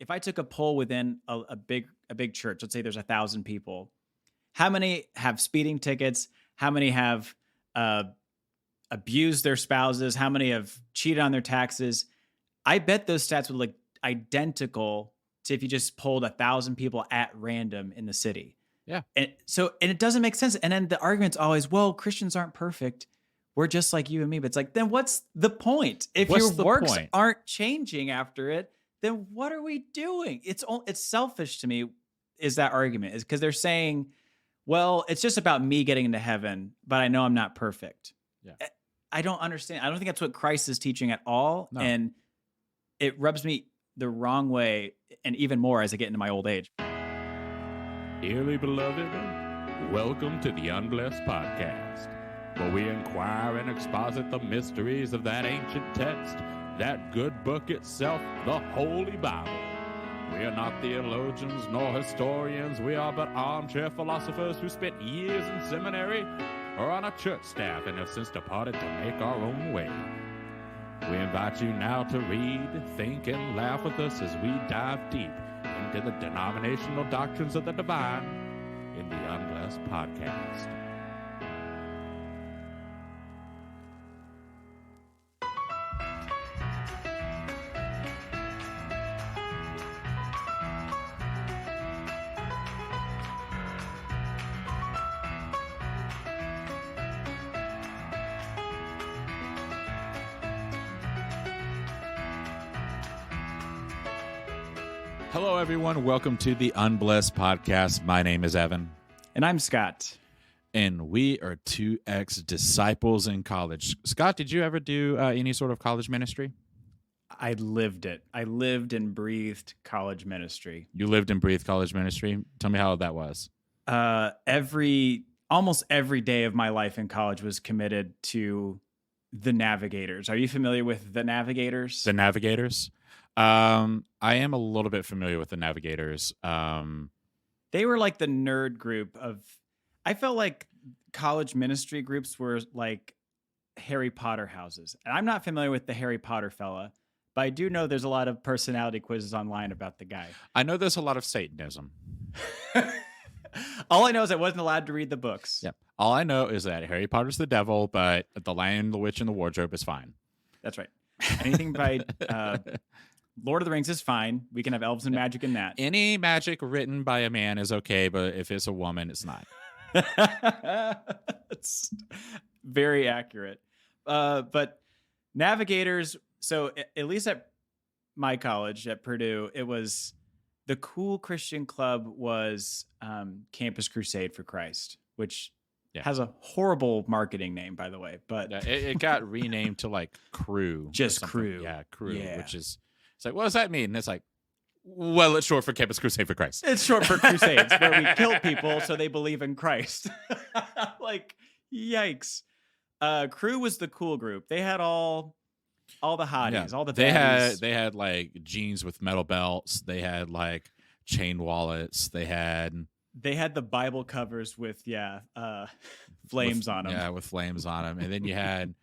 if I took a poll within a big church, let's say there's 1,000 people, how many have speeding tickets? How many have uh, abused their spouses? How many have cheated on their taxes? I bet those stats would look identical to if you just polled 1,000 people at random in the city. Yeah. And it doesn't make sense. And then the argument's always, well, Christians aren't perfect. We're just like you and me. But it's like, then what's the point? If your works aren't changing after it, then what are we doing? It's selfish to me, is that argument, is because they're saying, well, it's just about me getting into heaven, but I know I'm not perfect. Yeah. I don't understand. I don't think that's what Christ is teaching at all. No. And it rubs me the wrong way, and even more as I get into my old age. Dearly beloved, welcome to the Unblessed Podcast, where we inquire and exposit the mysteries of that ancient text, that good book itself, the Holy Bible. We are not theologians nor historians. We are but armchair philosophers who spent years in seminary or on a church staff and have since departed to make our own way. We invite you now to read, think, and laugh with us as we dive deep into the denominational doctrines of the divine in the Unblessed Podcast. Hello, everyone. Welcome to the Unblessed Podcast. My name is Evan. And I'm Scott. And we are two ex-disciples in college. Scott, did you ever do any sort of college ministry? I lived it. I lived and breathed college ministry. You lived and breathed college ministry? Tell me how that was. Almost every day of my life in college was committed to the Navigators. Are you familiar with the Navigators? The Navigators? I am a little bit familiar with the Navigators. They were like the nerd group of, I felt like college ministry groups were like Harry Potter houses. And I'm not familiar with the Harry Potter fella, but I do know there's a lot of personality quizzes online about the guy. I know there's a lot of Satanism. All I know is I wasn't allowed to read the books. Yeah. All I know is that Harry Potter's the devil, but the Lion, the Witch, and the Wardrobe is fine. That's right. Anything by Lord of the Rings is fine. We can have elves and magic in that. Any magic written by a man is okay, but if it's a woman, it's not. It's very accurate. But Navigators, so at least at my college at Purdue, it was the cool Christian club was Campus Crusade for Christ, which has a horrible marketing name, by the way. But it got renamed to like Cru. Just Cru. Yeah, Cru, which is, it's like, what does that mean? And it's like, well, it's short for Campus Crusade for Christ. It's short for Crusades, where we kill people so they believe in Christ. Like, yikes. Cru was the cool group. They had all the hotties, all the baddies. They had like jeans with metal belts. They had like chain wallets. They had the Bible covers with flames on them. Yeah, with flames on them. And then you had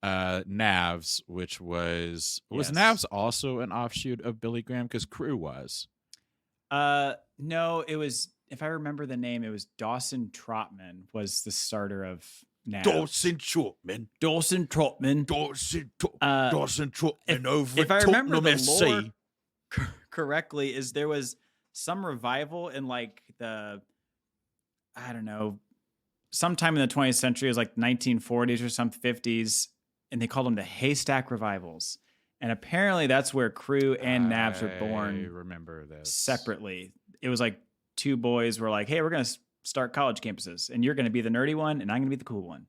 Navs, which was Navs also an offshoot of Billy Graham? Because Cru was. No, it was, if I remember the name, it was Dawson Trotman was the starter of Navs. Dawson Trotman over if I remember Tottenham the FC. lore correctly, is there was some revival in like the, I don't know, sometime in the 20th century, it was like 1940s or some 50s, and they called them the Haystack Revivals. And apparently that's where Cru and Navs were born. I remember this. Separately. It was like two boys were like, hey, we're going to start college campuses, and you're going to be the nerdy one, and I'm going to be the cool one.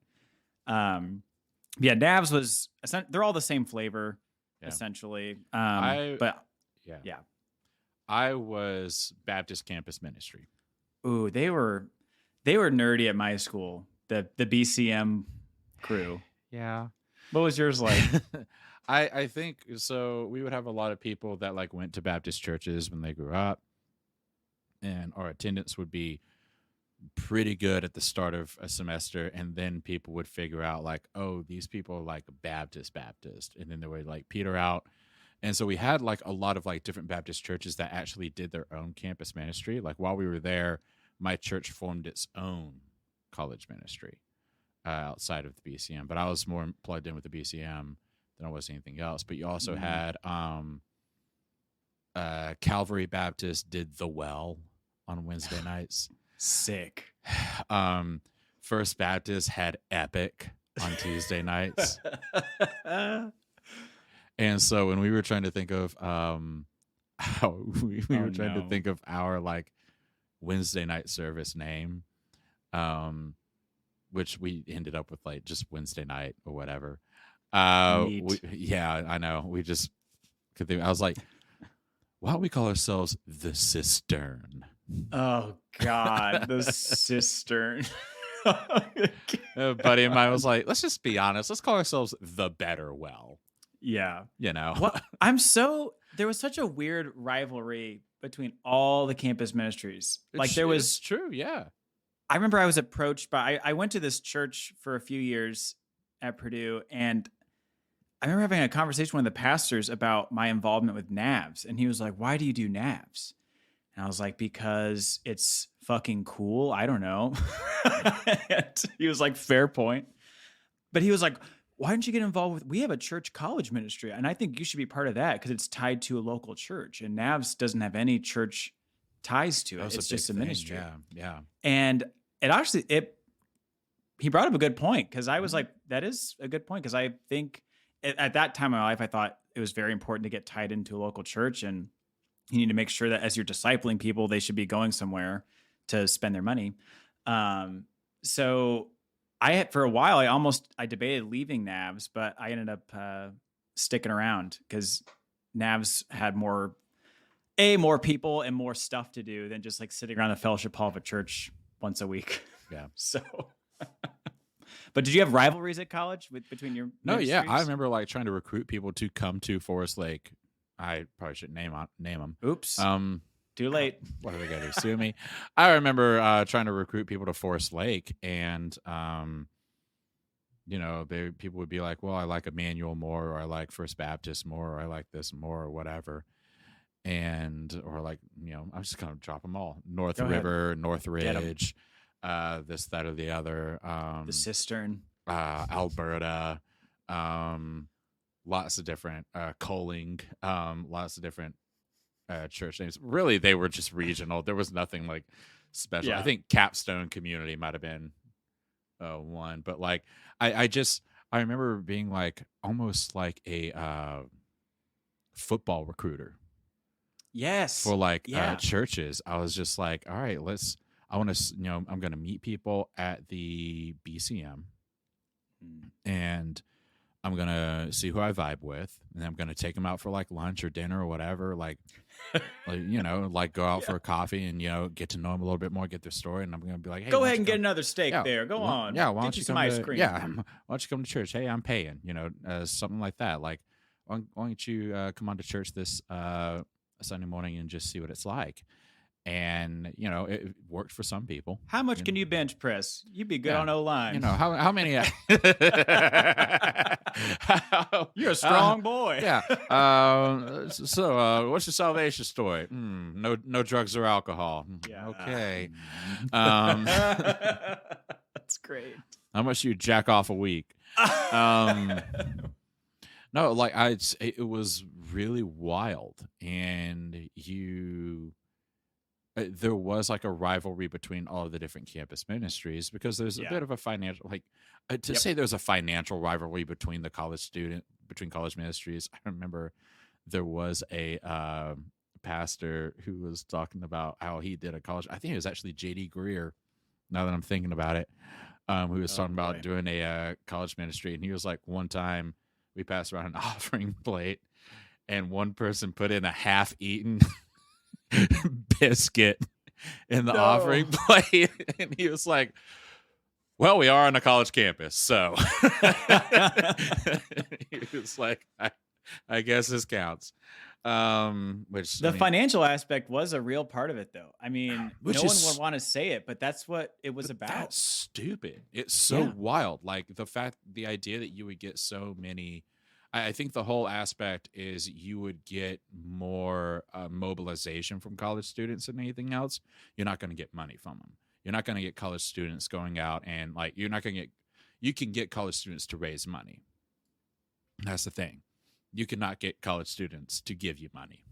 Navs was, they're all the same flavor, essentially. I was Baptist Campus Ministry. Ooh, they were nerdy at my school. The BCM crew. Yeah. What was yours like? I think so. We would have a lot of people that like went to Baptist churches when they grew up, and our attendance would be pretty good at the start of a semester, and then people would figure out like, oh, these people are like Baptist, and then they would like peter out, And so we had like a lot of like different Baptist churches that actually did their own campus ministry. Like while we were there, my church formed its own college ministry outside of the BCM, but I was more plugged in with the BCM than I was anything else. But you also had Calvary Baptist did the Well on Wednesday nights. Sick. First Baptist had Epic on Tuesday nights. And so when we were trying to think of how we were trying to think of our like Wednesday night service name, which we ended up with like just Wednesday night or whatever. Yeah, I know. We just could think. I was like, why don't we call ourselves the Cistern? Oh God, the Cistern. A buddy of mine was like, let's just be honest. Let's call ourselves the Better Well. Yeah. You know, there was such a weird rivalry between all the campus ministries. It's true. Yeah. I remember I was approached by, I went to this church for a few years at Purdue, and I remember having a conversation with the pastors about my involvement with NAVS. And he was like, why do you do NAVS? And I was like, because it's fucking cool. I don't know. He was like, fair point. But he was like, why don't you get involved with, we have a church college ministry, and I think you should be part of that because it's tied to a local church, and NAVS doesn't have any church ties to it. It's just a ministry. Yeah. And he brought up a good point, because I was like, that is a good point, because I think at that time in my life, I thought it was very important to get tied into a local church, and you need to make sure that as you're discipling people, they should be going somewhere to spend their money. So for a while, I debated leaving NAVS, but I ended up sticking around because NAVS had more people and more stuff to do than just like sitting around the fellowship hall of a church once a week. Yeah. So, but did you have rivalries at college between your? No, yeah, ministries? I remember like trying to recruit people to come to Forest Lake. I probably shouldn't name them. Oops. Too late. What are they gonna do? Sue me? I remember trying to recruit people to Forest Lake, and people would be like, "Well, I like Emmanuel more, or I like First Baptist more, or I like this more, or whatever." Or like, I'm just gonna drop them all: North River, Northridge, this, that, or the other. The Cistern, Alberta, lots of different Coling, lots of different church names. Really, they were just regional. There was nothing like special. Yeah. I think Capstone Community might have been one, but like I remember being like almost like a football recruiter. Yes. For like churches. I was just like, all right, I'm going to meet people at the BCM, and I'm going to see who I vibe with, and I'm going to take them out for like lunch or dinner or whatever, like go out for a coffee and, get to know them a little bit more, get their story. And I'm going to be like, hey, go ahead and get another steak there. Go on. Yeah. Why don't get you some come ice cream? Yeah. Why don't you come to church? Hey, I'm paying, something like that. Like, why don't you come on to church this Sunday morning and just see what it's like? And it worked for some people. How much can you bench press? You'd be good on O-line. How many? You're a strong boy. Yeah. So, what's your salvation story? No drugs or alcohol. Yeah. Okay. That's great. How much you jack off a week? No, like it was really wild, and there was like a rivalry between all of the different campus ministries, because there's a bit of a financial, say there's a financial rivalry between college ministries. I remember there was a pastor who was talking about how he did a college. I think it was actually J.D. Greer, now that I'm thinking about it, who was talking about doing a college ministry. And he was like, one time we passed around an offering plate, and one person put in a half-eaten biscuit in the offering plate, and he was like, well, we are on a college campus, so he was like, I guess this counts. Financial aspect was a real part of it, though. I mean, no one would want to say it, but that's what it was about. That's stupid. It's so wild. Like the idea that you would get so many. I think the whole aspect is you would get more mobilization from college students than anything else. You're not going to get money from them. You're not going to get college students going out and like you're not going to get. You can get college students to raise money. That's the thing. You cannot get college students to give you money.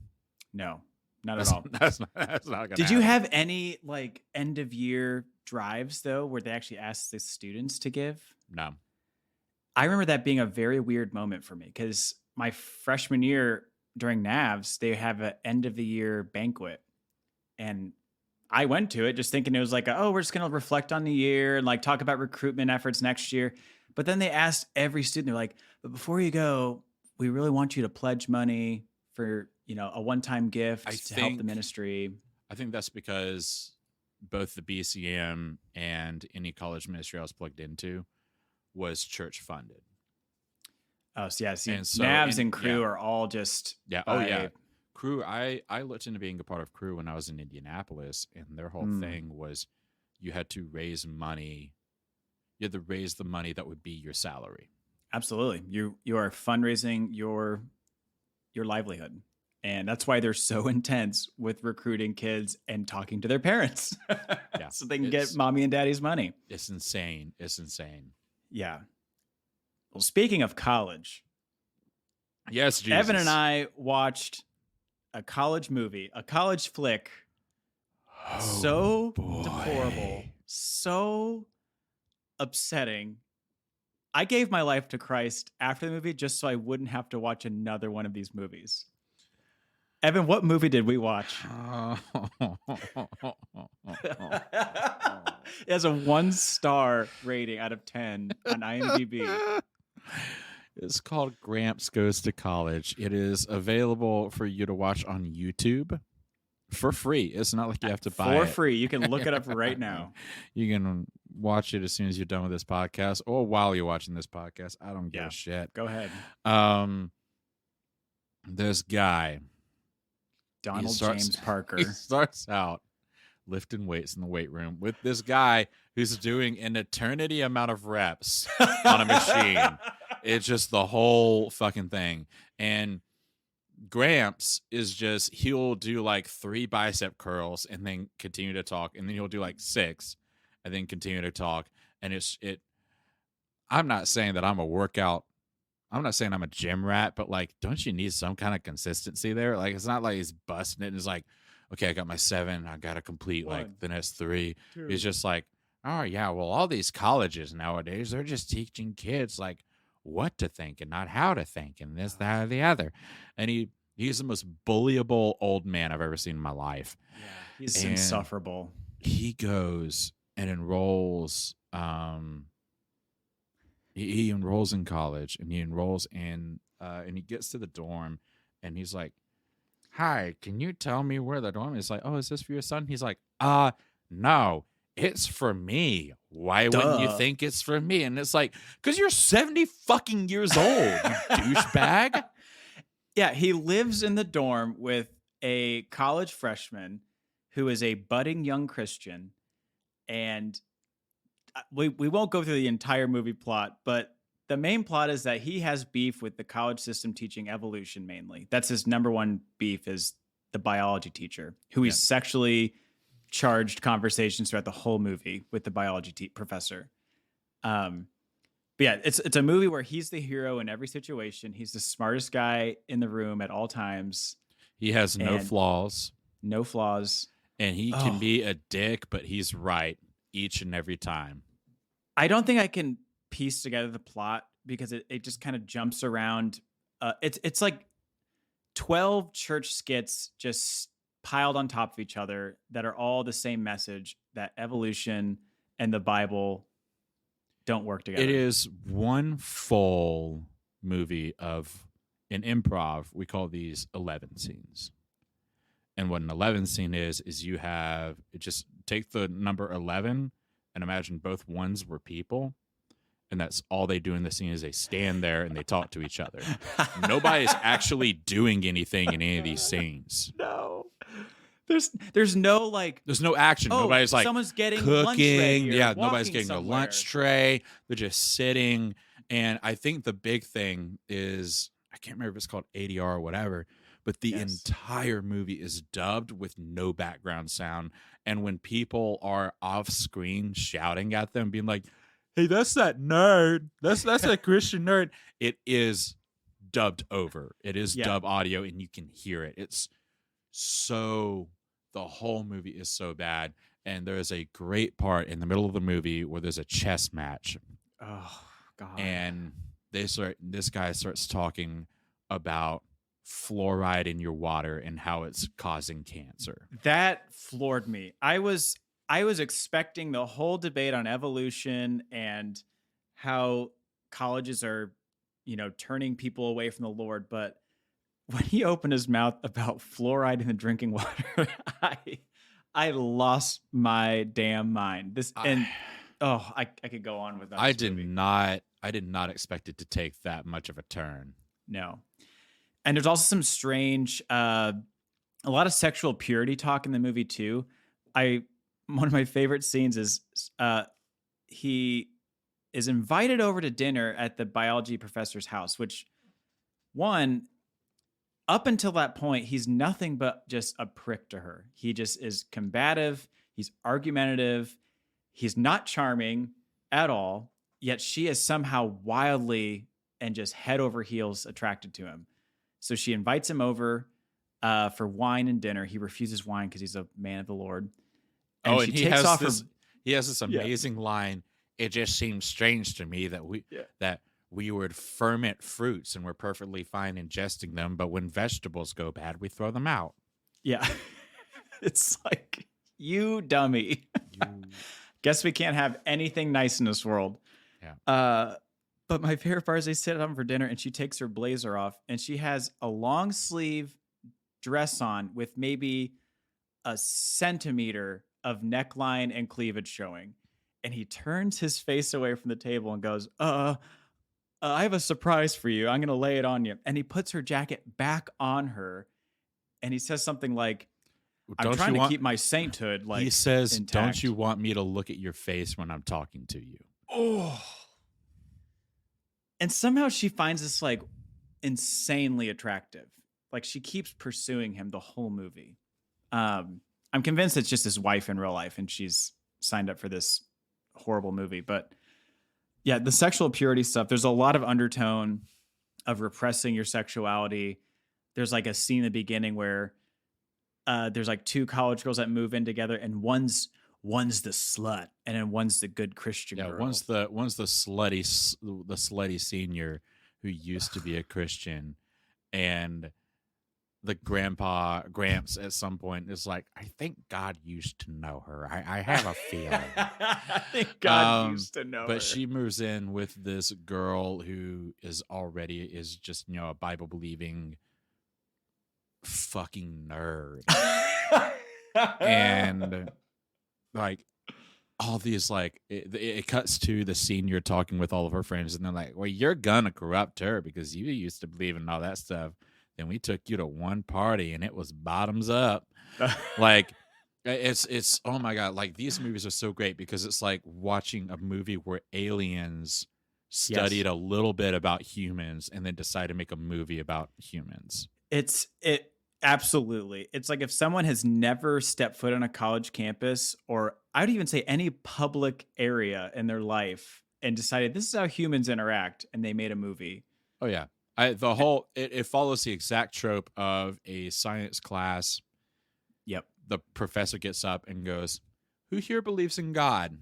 No, not That's, at all. that's not going to Did you have any like end of year drives though, where they actually asked the students to give? No. I remember that being a very weird moment for me because my freshman year during NAVS, they have an end of the year banquet. And I went to it just thinking it was like, oh, we're just going to reflect on the year and like talk about recruitment efforts next year. But then they asked every student, they're like, but before you go, we really want you to pledge money for, a one-time gift to help the ministry. I think that's because both the BCM and any college ministry I was plugged into was church funded. Oh, so yeah. See, And so- NAVS and and- Crew yeah. are all just Yeah. Oh, yeah. Crew. I looked into being a part of Crew when I was in Indianapolis, and their whole thing was you had to raise money. You had to raise the money that would be your salary. Absolutely. You are fundraising your livelihood. And that's why they're so intense with recruiting kids and talking to their parents. Yeah. So they can It's- get mommy and daddy's money. It's insane. It's insane. Yeah. Well, speaking of college, Yes, Jesus. Evan and I watched a college movie, a college flick. So deplorable, so upsetting. I gave my life to Christ after the movie just so I wouldn't have to watch another one of these movies. Evan, what movie did we watch? It has a 1-star rating out of 10 on IMDb. It's called Gramps Goes to College. It is available for you to watch on YouTube for free. It's not like you have to buy For it. free. You can look it up right now. You can watch it as soon as you're done with this podcast or while you're watching this podcast. I don't give Yeah. a shit. Go ahead. This guy, Donald starts- James Parker. he starts out lifting weights in the weight room with this guy who's doing an eternity amount of reps on a machine. It's just the whole fucking thing. And Gramps is just, he'll do like 3 bicep curls and then continue to talk. And then he'll do like 6 and then continue to talk. And I'm not saying that I'm not saying I'm a gym rat, but like, don't you need some kind of consistency there? Like, it's not like he's busting it and it's like, okay, I got my 7. I got to complete like 1, the next 3. 2. It's just like, oh yeah, well, all these colleges nowadays, they're just teaching kids like what to think and not how to think and this, that, or the other. And he's the most bullyable old man I've ever seen in my life. Yeah, he's And- insufferable. He goes and enrolls, he enrolls in college and he enrolls in, and he gets to the dorm and he's like, hi, can you tell me where the dorm is? Like, oh, is this for your son? He's like, no, it's for me. Why wouldn't you Duh. think it's for me? And it's like, because you're 70 fucking years old, you douchebag. Yeah, he lives in the dorm with a college freshman who is a budding young Christian. And we won't go through the entire movie plot, but the main plot is that he has beef with the college system teaching evolution mainly. That's his number one beef, is the biology teacher, who he's sexually charged conversations throughout the whole movie with the biology professor. But yeah, it's a movie where he's the hero in every situation. He's the smartest guy in the room at all times. He has no And- flaws. No flaws. And he Oh. can be a dick, but he's right each and every time. I don't think I can piece together the plot because it just kind of jumps around. It's like 12 church skits just piled on top of each other that are all the same message, that evolution and the Bible don't work together. It is one full movie of in improv. We call these 11 scenes. And what an 11 scene is you have, it just take the number 11 and imagine both ones were people. And that's all they do in the scene is they stand there and they talk to each other. Nobody's actually doing anything in any of these scenes. No. There's no like, There's no action. oh, Nobody's like someone's getting lunch ready cooking. or Yeah, nobody's walking getting somewhere. a lunch tray. They're just sitting. And I think the big thing is I can't remember if it's called ADR or whatever, but the entire movie is dubbed with no background sound. And when people are off screen shouting at them, being like, "Hey, that's that nerd. That's that Christian nerd." It is dubbed over. It is dub audio, and you can hear it. It's so, the whole movie is so bad. And there is a great part in the middle of the movie where there's a chess match. Oh God. And this guy starts talking about fluoride in your water and how it's causing cancer. That floored me. I was expecting the whole debate on evolution and how colleges are, turning people away from the Lord, but when he opened his mouth about fluoride in the drinking water, I lost my damn mind. I could go on with that. I did not expect it to take that much of a turn. No. And there's also some strange, a lot of sexual purity talk in the movie too. One of my favorite scenes is he is invited over to dinner at the biology professor's house, which up until that point, he's nothing but just a prick to her. He just is combative. He's argumentative. He's not charming at all. Yet she is somehow wildly and just head over heels attracted to him. So she invites him over for wine and dinner. He refuses wine because he's a man of the Lord. And he has this amazing line. It just seems strange to me that we would ferment fruits and we're perfectly fine ingesting them, but when vegetables go bad, we throw them out. Yeah. It's like, you dummy. Guess we can't have anything nice in this world. Yeah. But my favorite part is they sit down for dinner and she takes her blazer off and she has a long sleeve dress on with maybe a centimeter of neckline and cleavage showing. And he turns his face away from the table and goes, I have a surprise for you. I'm going to lay it on you. And he puts her jacket back on her. And he says something like, I'm trying to keep my sainthood. Like, he says, intact. Don't you want me to look at your face when I'm talking to you? Oh. And somehow she finds this like insanely attractive. Like she keeps pursuing him the whole movie. I'm convinced it's just his wife in real life and she's signed up for this horrible movie. But yeah, the sexual purity stuff, there's a lot of undertone of repressing your sexuality. There's like a scene in the beginning where there's like two college girls that move in together and one's the slut and then one's the good Christian girl. One's the slutty senior who used to be a Christian, and the Gramps at some point is like, I think God used to know her. I have a feeling. I think God used to know her. But she moves in with this girl who is just, a Bible believing fucking nerd. And like all these, like it cuts to the senior talking with all of her friends and they're like, well, you're gonna corrupt her because you used to believe in all that stuff. Then we took you to one party and it was bottoms up. Like it's oh my God, like these movies are so great because it's like watching a movie where aliens studied a little bit about humans and then decided to make a movie about humans. It absolutely. It's like if someone has never stepped foot on a college campus, or I would even say any public area in their life, and decided this is how humans interact, and they made a movie. Oh yeah. It follows the exact trope of a science class. Yep. The professor gets up and goes, who here believes in God?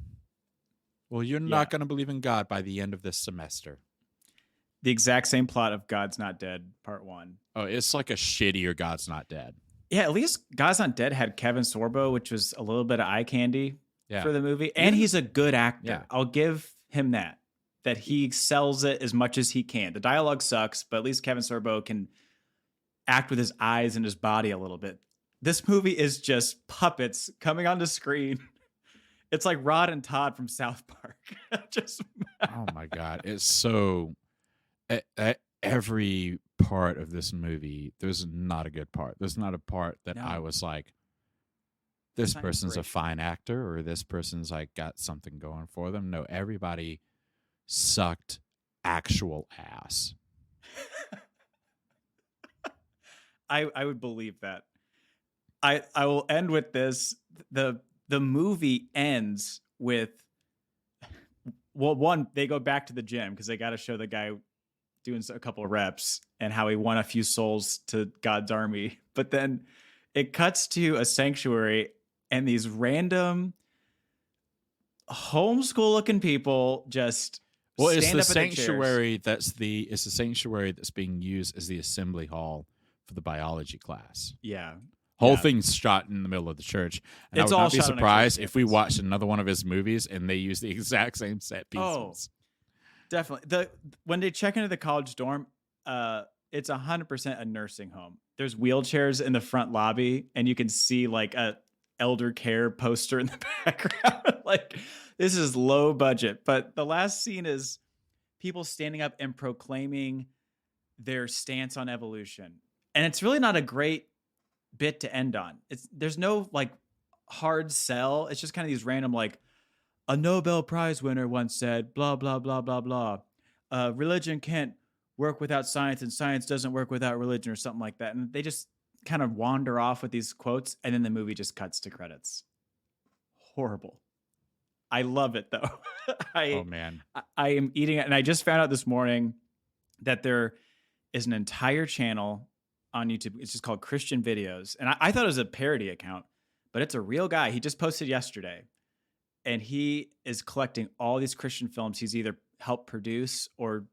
Well, you're not going to believe in God by the end of this semester. The exact same plot of God's Not Dead, Part 1. Oh, it's like a shittier God's Not Dead. Yeah, at least God's Not Dead had Kevin Sorbo, which was a little bit of eye candy for the movie. And he's a good actor. Yeah. I'll give him that he sells it as much as he can. The dialogue sucks, but at least Kevin Sorbo can act with his eyes and his body a little bit. This movie is just puppets coming onto screen. It's like Rod and Todd from South Park. Oh my God. It's so... At every part of this movie, there's not a good part. There's not a part that I was like, this person's a fine actor or this person's like got something going for them. No, everybody sucked actual ass. I would believe that. I will end with this. The movie ends with, well, one, they go back to the gym because they got to show the guy doing a couple of reps and how he won a few souls to God's army. But then it cuts to a sanctuary and these random homeschool looking people just it's stand the up in their chairs. sanctuary it's the sanctuary that's being used as the assembly hall for the biology class. Yeah. Whole thing's shot in the middle of the church. And It's I would all not be shot on a surprised church if we campus. watched another one of his movies and they use the exact same set pieces. Oh, definitely. When they check into the college dorm, it's 100% a nursing home. There's wheelchairs in the front lobby, and you can see like a elder care poster in the background. Like, this is low budget. But the last scene is people standing up and proclaiming their stance on evolution. And it's really not a great bit to end on. There's no like hard sell. It's just kind of these random, like, a Nobel Prize winner once said, blah, blah, blah, blah, blah. Religion can't work without science, and science doesn't work without religion, or something like that. And they just kind of wander off with these quotes, and then the movie just cuts to credits. Horrible. I love it, though. Oh, man. I am eating it. And I just found out this morning that there is an entire channel on YouTube. It's just called Christian Videos. And I thought it was a parody account, but it's a real guy. He just posted yesterday. And he is collecting all these Christian films he's either helped produce or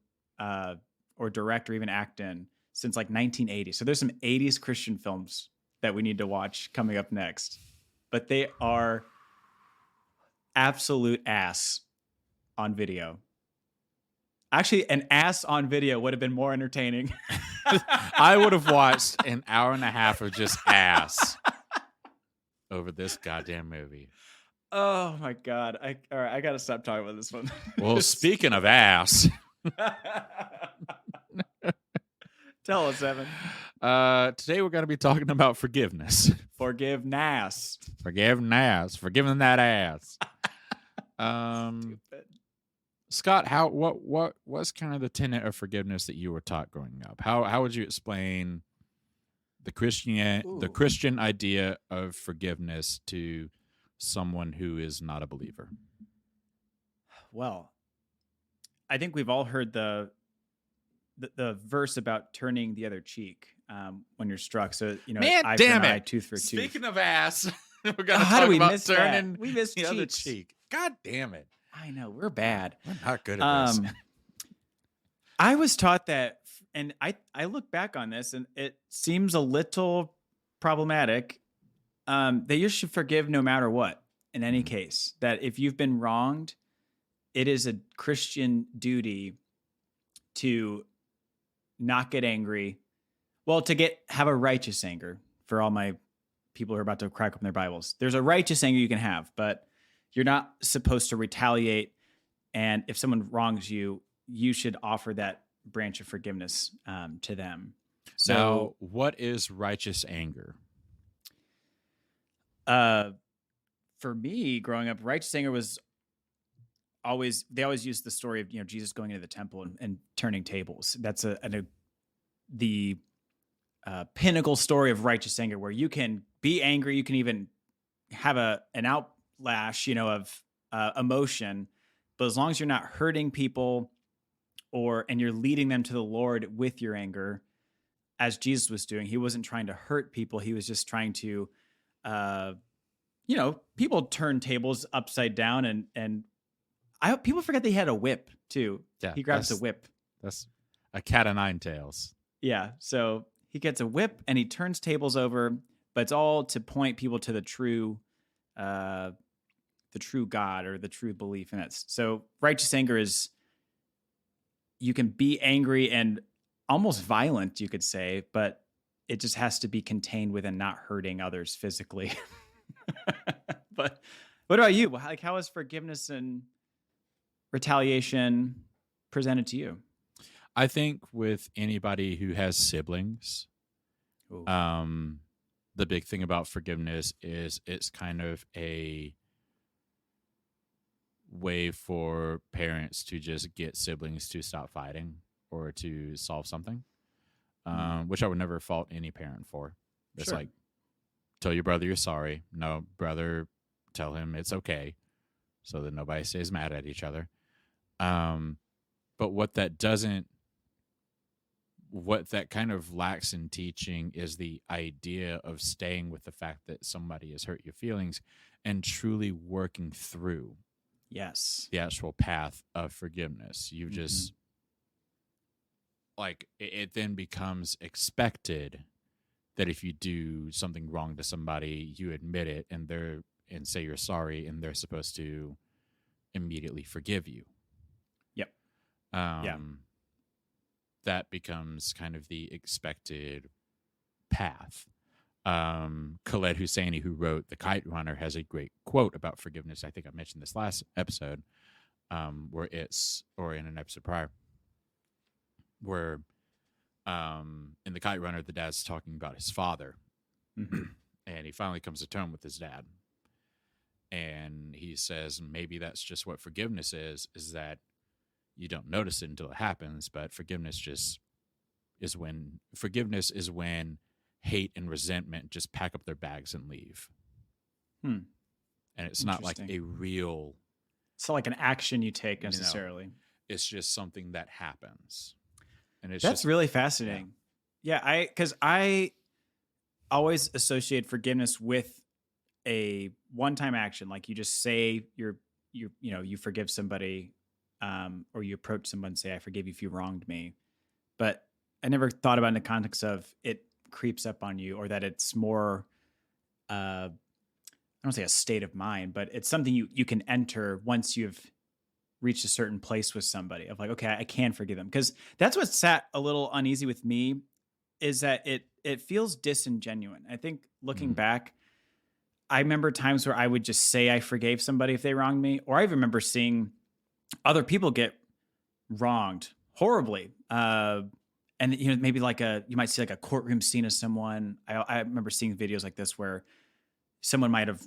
direct or even act in since like 1980. So there's some 80s Christian films that we need to watch coming up next. But they are absolute ass on video. Actually, an ass on video would have been more entertaining. I would have watched an hour and a half of just ass over this goddamn movie. Oh my God. All right, I got to stop talking about this one. Well, speaking of ass, tell us, Evan. today we're going to be talking about forgiveness. Forgiveness. Forgiving that ass. Scott, what's kind of the tenet of forgiveness that you were taught growing up? How would you explain the Christian idea of forgiveness to someone who is not a believer? Well, I think we've all heard the verse about turning the other cheek when you're struck. So, Man, eye damn for an it. eye, tooth for tooth. Speaking of ass, we're going to How talk do we about miss turning that? We missed the other cheeks. cheek. God damn it. I know, we're bad. We're not good at this. I was taught that, and I look back on this, and it seems a little problematic, that you should forgive no matter what, in any case. That if you've been wronged, it is a Christian duty to not get angry. Well, to have a righteous anger, for all my people who are about to crack open their Bibles. There's a righteous anger you can have, but you're not supposed to retaliate. And if someone wrongs you, you should offer that branch of forgiveness to them. So, now, what is righteous anger? for me, growing up, righteous anger was they always used the story of Jesus going into the temple and turning tables. That's the pinnacle story of righteous anger, where you can be angry, you can even have an outlash, of emotion, but as long as you're not hurting people and you're leading them to the Lord with your anger, as Jesus was doing. He wasn't trying to hurt people. He was just trying to, people turn tables upside down, and people forget that he had a whip too. Yeah, he grabs a whip. That's a cat o' nine tails. Yeah, so he gets a whip and he turns tables over, but it's all to point people to the true God or the true belief in it. So righteous anger is, you can be angry and almost violent, you could say, but it just has to be contained within not hurting others physically. But what about you? How is forgiveness and retaliation presented to you? I think with anybody who has siblings, Ooh. the big thing about forgiveness is it's kind of a way for parents to just get siblings to stop fighting or to solve something. which I would never fault any parent for. It's Sure. like, tell your brother you're sorry. No, brother, tell him it's okay, so that nobody stays mad at each other. But what that kind of lacks in teaching is the idea of staying with the fact that somebody has hurt your feelings and truly working through Yes. the actual path of forgiveness. You just like it then becomes expected that if you do something wrong to somebody, you admit it and say you're sorry, and they're supposed to immediately forgive you. Yep. That becomes kind of the expected path. Khaled Hosseini, who wrote The Kite Runner, has a great quote about forgiveness. I think I mentioned this last episode, or in an episode prior, where in The Kite Runner, the dad's talking about his father, and he finally comes to terms with his dad. And he says, maybe that's just what forgiveness is that you don't notice it until it happens, but forgiveness is when hate and resentment just pack up their bags and leave. And it's not like a real... It's not like an action you take necessarily. It's just something that happens. And that's really fascinating. Yeah, because I always associate forgiveness with a one-time action. Like you just say you forgive somebody, or you approach someone and say, I forgive you if you wronged me. But I never thought about it in the context of it creeps up on you, or that it's more, I don't say a state of mind, but it's something you can enter once you've reached a certain place with somebody of like, okay, I can forgive them. Because that's what sat a little uneasy with me, is that it feels disingenuous. I think looking back, I remember times where I would just say I forgave somebody if they wronged me, or I even remember seeing other people get wronged horribly. And maybe you might see like a courtroom scene of someone. I remember seeing videos like this where someone might have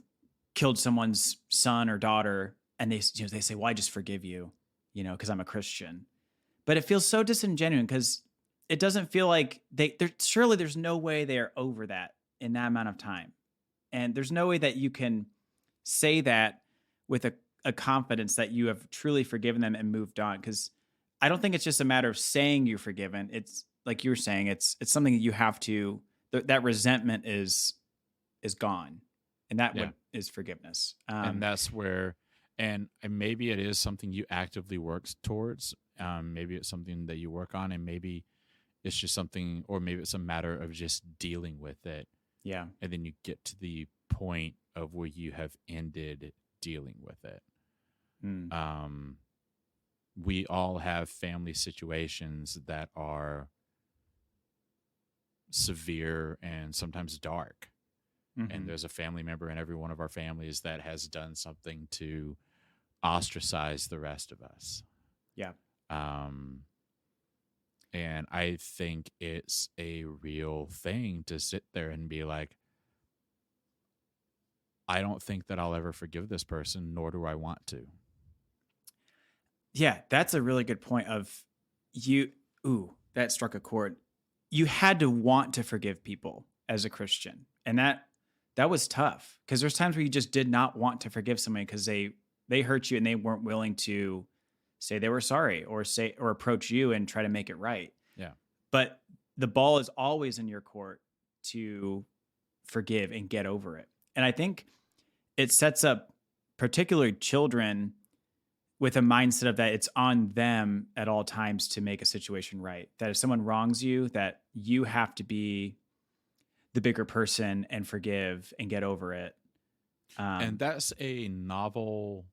killed someone's son or daughter, and they say, well, I just forgive you, because I'm a Christian. But it feels so disingenuous, because it doesn't feel like surely there's no way they are over that in that amount of time. And there's no way that you can say that with a confidence that you have truly forgiven them and moved on. Because I don't think it's just a matter of saying you're forgiven. It's like you were saying, it's something that you have to, that resentment is gone. And that is forgiveness. And that's where, and maybe it is something you actively work towards. Maybe it's something that you work on, and maybe it's just something, or maybe it's a matter of just dealing with it. Yeah. And then you get to the point of where you have ended dealing with it. We all have family situations that are severe and sometimes dark. And there's a family member in every one of our families that has done something to ostracize the rest of us. Yeah. And I think it's a real thing to sit there and be like, I don't think that I'll ever forgive this person, nor do I want to. Yeah, that's a really good point of that struck a chord. You had to want to forgive people as a Christian. And that was tough, because there's times where you just did not want to forgive somebody because they hurt you and they weren't willing to say they were sorry or approach you and try to make it right. Yeah. But the ball is always in your court to forgive and get over it. And I think it sets up particularly children with a mindset of that it's on them at all times to make a situation right. That if someone wrongs you, that you have to be the bigger person and forgive and get over it. And that's a novel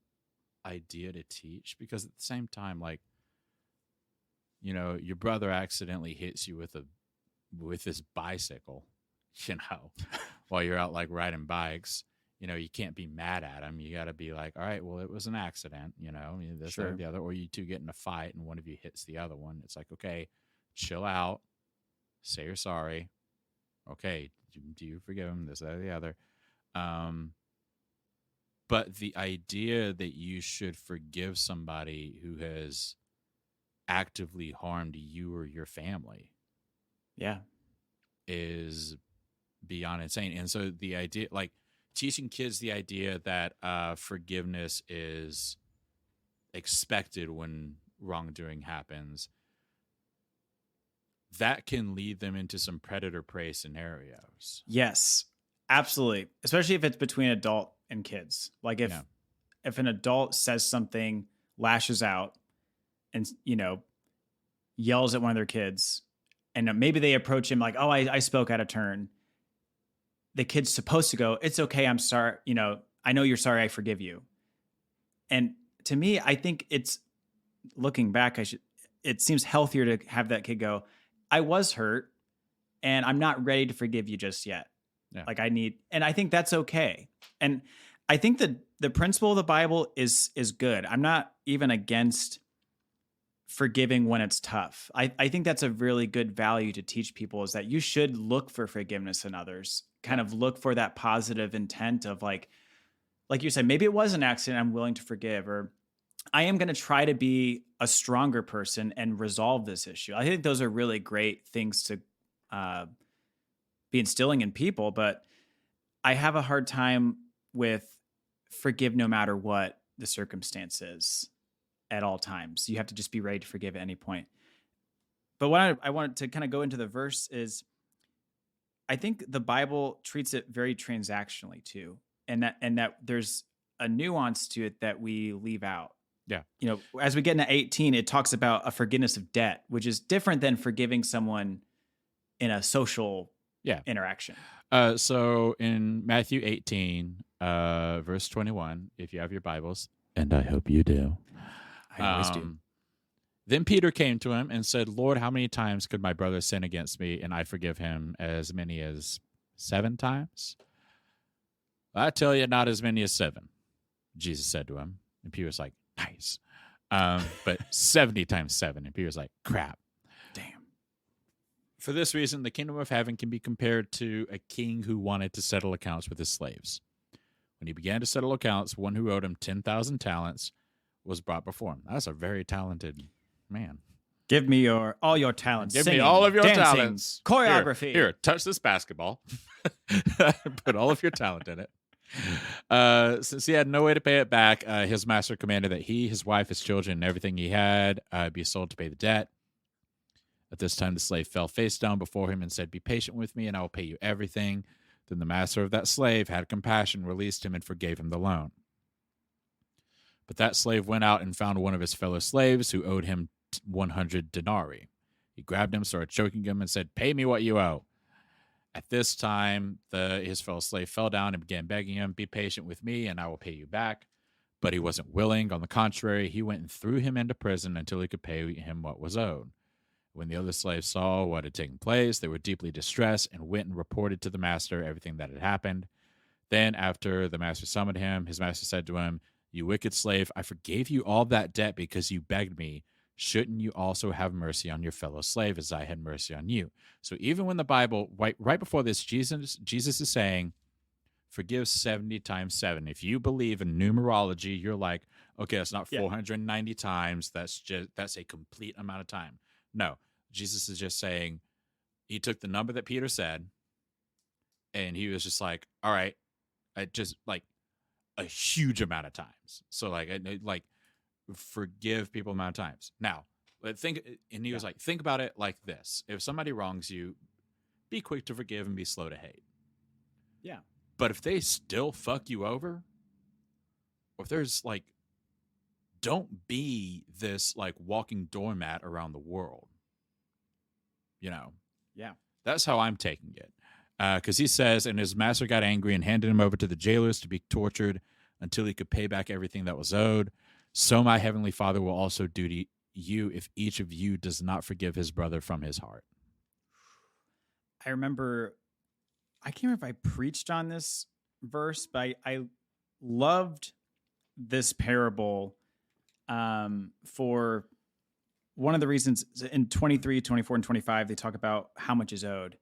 idea to teach, because at the same time, like, your brother accidentally hits you with his bicycle, while you're out like riding bikes. You can't be mad at him. You got to be like, all right, well, it was an accident, this or the other, or you two get in a fight and one of you hits the other one. It's like, okay, chill out, say you're sorry. Okay, do you forgive him? This, that, or the other. But the idea that you should forgive somebody who has actively harmed you or your family, Yeah. is beyond insane. And so the idea, like teaching kids the idea that forgiveness is expected when wrongdoing happens, that can lead them into some predator prey scenarios. Yes, absolutely. Especially if it's between adult and kids. Like if an adult says something, lashes out, and yells at one of their kids, and maybe they approach him like, "Oh, I spoke out of turn." The kid's supposed to go, "It's okay. I'm sorry. I know you're sorry. I forgive you." And to me, I think it's looking back. It seems healthier to have that kid go, "I was hurt, and I'm not ready to forgive you just yet. Yeah. Like and I think that's okay." And I think the principle of the Bible is good. I'm not even against forgiving when it's tough. I think that's a really good value to teach people, is that you should look for forgiveness in others, kind of look for that positive intent of like you said, maybe it was an accident, I'm willing to forgive, or I am going to try to be a stronger person and resolve this issue. I think those are really great things to be instilling in people, but I have a hard time with forgive no matter what the circumstance is at all times. You have to just be ready to forgive at any point. But what I wanted to kind of go into the verse is, I think the Bible treats it very transactionally too. And that there's a nuance to it that we leave out. Yeah. As we get into 18, it talks about a forgiveness of debt, which is different than forgiving someone in a social interaction. So in Matthew 18, verse 21, if you have your Bibles, and I hope you do. I always do. Then Peter came to him and said, "Lord, how many times could my brother sin against me and I forgive him? As many as 7 times? I tell you, not as many as 7, Jesus said to him. And Peter was like, nice. But 70 times 7. And Peter was like, crap. Damn. For this reason, the kingdom of heaven can be compared to a king who wanted to settle accounts with his slaves. When he began to settle accounts, one who owed him 10,000 talents was brought before him." That's a very talented man. Give me all your talents. Give singing, me all of your dancing, talents. choreography. Here, touch this basketball. Put all of your talent in it. Since he had no way to pay it back, his master commanded that he, his wife, his children, and everything he had be sold to pay the debt. At this time, the slave fell face down before him and said, "Be patient with me, and I will pay you everything." Then the master of that slave had compassion, released him, and forgave him the loan. But that slave went out and found one of his fellow slaves who owed him 100 denarii. He grabbed him, started choking him, and said, "Pay me what you owe." At this time, his fellow slave fell down and began begging him, "Be patient with me, and I will pay you back." But he wasn't willing. On the contrary, he went and threw him into prison until he could pay him what was owed. When the other slaves saw what had taken place, they were deeply distressed and went and reported to the master everything that had happened. Then, after the master summoned him, his master said to him, "You wicked slave, I forgave you all that debt because you begged me. Shouldn't you also have mercy on your fellow slave as I had mercy on you?" So even when the Bible, right before this, Jesus is saying, forgive 70 times 7. If you believe in numerology, you're like, okay, that's not 490 times. That's a complete amount of time. No, Jesus is just saying, he took the number that Peter said, and he was just like, all right, I just like a huge amount of times. So like forgive people amount of times. Now, he was like, think about it like this. If somebody wrongs you, be quick to forgive and be slow to hate. Yeah. But if they still fuck you over, or if there's like, don't be this like walking doormat around the world. Yeah. That's how I'm taking it. Because he says, and his master got angry and handed him over to the jailers to be tortured until he could pay back everything that was owed. So my heavenly Father will also do to you if each of you does not forgive his brother from his heart. I remember, I can't remember if I preached on this verse, but I loved this parable for one of the reasons. In 23, 24, and 25, they talk about how much is owed.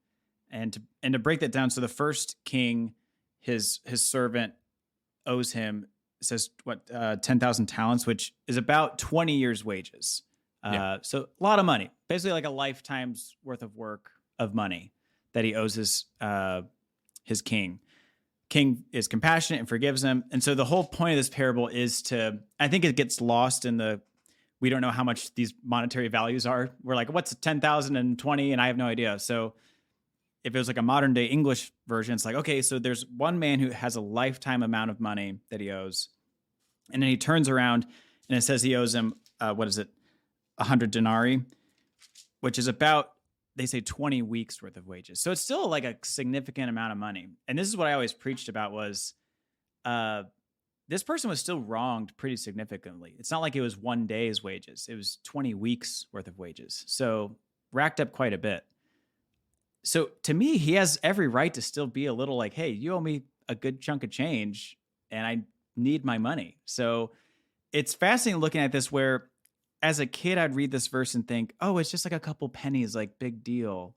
And to break that down, so the first king, his servant owes him, says 10,000 talents, which is about 20 years' wages. So a lot of money, basically like a lifetime's worth of work of money that he owes his king. King is compassionate and forgives him. And so the whole point of this parable is I think it gets lost in we don't know how much these monetary values are. We're like, what's 10,020? And I have no idea. So if it was like a modern day English version, it's like, okay, so there's one man who has a lifetime amount of money that he owes. And then he turns around and it says he owes him, 100 denarii, which is about, they say 20 weeks worth of wages. So it's still like a significant amount of money. And this is what I always preached about was, this person was still wronged pretty significantly. It's not like it was one day's wages. It was 20 weeks worth of wages. So racked up quite a bit. So to me, he has every right to still be a little like, hey, you owe me a good chunk of change and I need my money. So it's fascinating looking at this where as a kid, I'd read this verse and think, oh, it's just like a couple pennies, like big deal.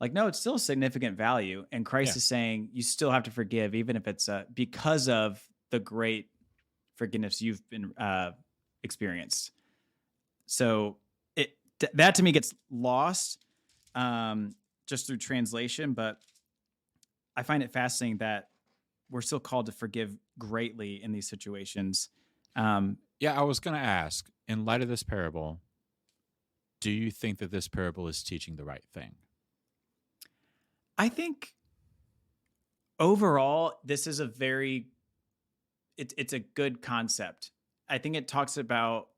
Like, no, it's still significant value. And Christ is saying you still have to forgive, even if it's because of the great forgiveness you've been experienced. So that to me gets lost just through translation, but I find it fascinating that we're still called to forgive greatly in these situations. I was going to ask, in light of this parable, do you think that this parable is teaching the right thing? I think overall, this is it's a good concept. I think it talks about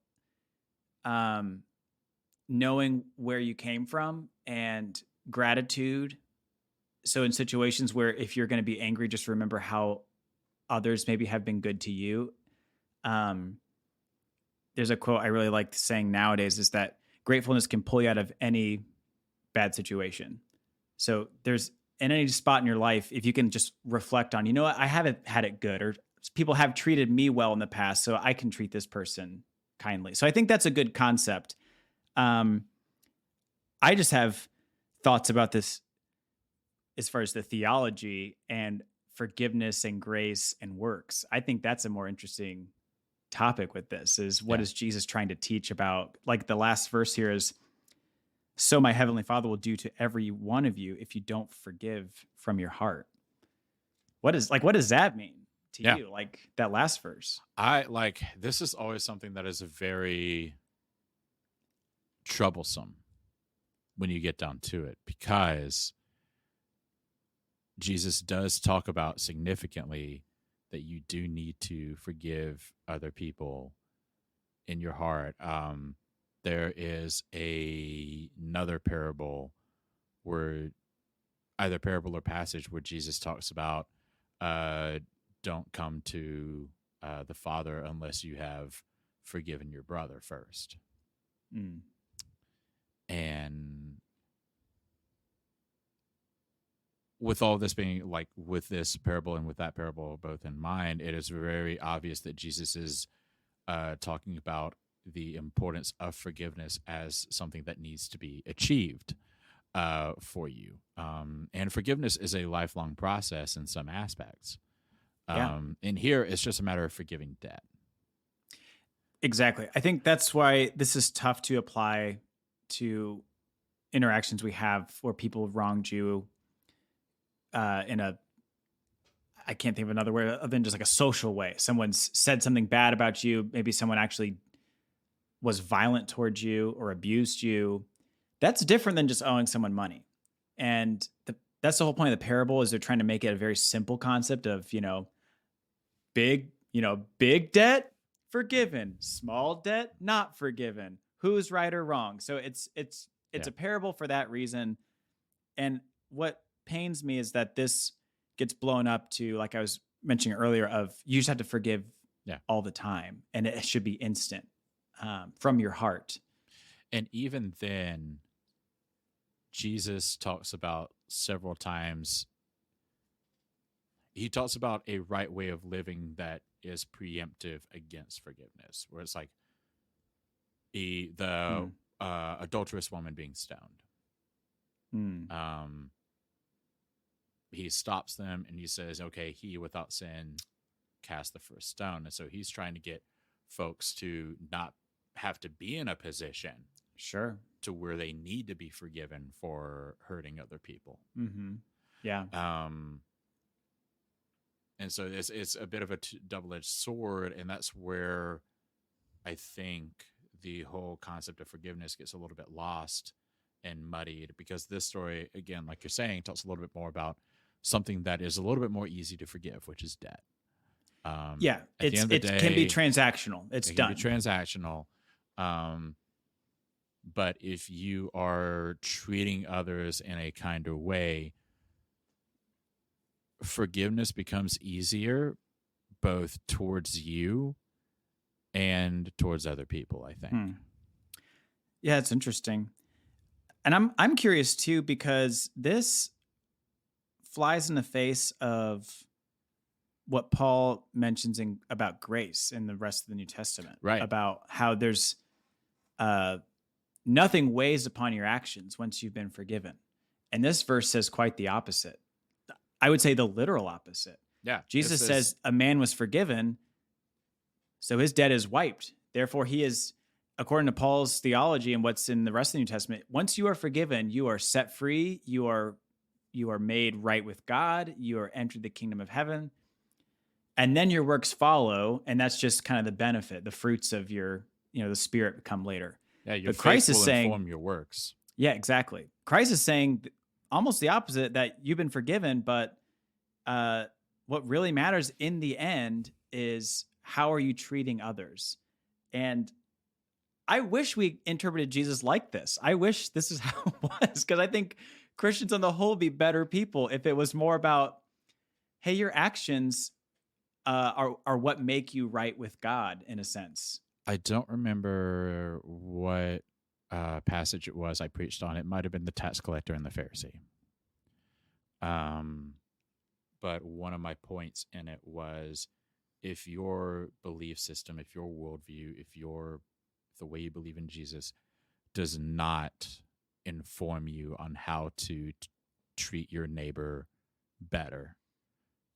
knowing where you came from and gratitude. So in situations where if you're going to be angry, just remember how others maybe have been good to you. There's a quote I really like saying nowadays is that gratefulness can pull you out of any bad situation. So there's in any spot in your life, if you can just reflect on, you know what, I haven't had it good, or people have treated me well in the past, so I can treat this person kindly. So I think that's a good concept. I just have thoughts about this as far as the theology and forgiveness and grace and works. I think that's a more interesting topic with this is what is Jesus trying to teach about? Like the last verse here is, so my heavenly Father will do to every one of you if you don't forgive from your heart. What does that mean to you? Like that last verse. This is always something that is very troublesome when you get down to it, because Jesus does talk about significantly that you do need to forgive other people in your heart. There is another parable where either parable or passage where Jesus talks about don't come to the Father unless you have forgiven your brother first. And with all this being like with this parable and with that parable both in mind, it is very obvious that Jesus is talking about the importance of forgiveness as something that needs to be achieved for you. And forgiveness is a lifelong process in some aspects. And here it's just a matter of forgiving debt. Exactly. I think that's why this is tough to apply to interactions we have where people wronged you I can't think of another word other than just like a social way. Someone's said something bad about you. Maybe someone actually was violent towards you or abused you. That's different than just owing someone money. And that's the whole point of the parable is they're trying to make it a very simple concept of, big debt, forgiven, small debt, not forgiven. Who's right or wrong? So it's a parable for that reason. And what pains me is that this gets blown up to, like I was mentioning earlier, of you just have to forgive all the time. And it should be instant from your heart. And even then, Jesus talks about several times, he talks about a right way of living that is preemptive against forgiveness, where it's like the adulterous woman being stoned. He stops them and he says, okay, he without sin cast the first stone. And so he's trying to get folks to not have to be in a position Sure. to where they need to be forgiven for hurting other people. Mm-hmm. Yeah. And so it's a bit of a double-edged sword, and that's where I think the whole concept of forgiveness gets a little bit lost and muddied, because this story, again, like you're saying, talks a little bit more about something that is a little bit more easy to forgive, which is debt. Yeah, it can be transactional. It can be transactional. But if you are treating others in a kinder way, forgiveness becomes easier both towards you and towards other people, I think. Yeah, it's interesting. And I'm curious too, because this flies in the face of what Paul mentions about grace in the rest of the New Testament, right? About how there's nothing weighs upon your actions once you've been forgiven. And this verse says quite the opposite. I would say the literal opposite. Yeah. Jesus says a man was forgiven, so his debt is wiped. Therefore, he is, according to Paul's theology and what's in the rest of the New Testament, once you are forgiven, you are set free, you are made right with God, you are entered the kingdom of heaven. And then your works follow, and that's just kind of the benefit, the fruits of your, the Spirit come later. Yeah, your but Christ faith is will saying, inform your works. Yeah, exactly. Christ is saying almost the opposite, that you've been forgiven, but what really matters in the end is how are you treating others? And I wish we interpreted Jesus like this. I wish this is how it was, because I think Christians on the whole would be better people if it was more about, hey, your actions are what make you right with God, in a sense. I don't remember what passage it was I preached on. It might have been the tax collector and the Pharisee. But one of my points in it was, if your belief system, if your worldview, if the way you believe in Jesus does not inform you on how to treat your neighbor better,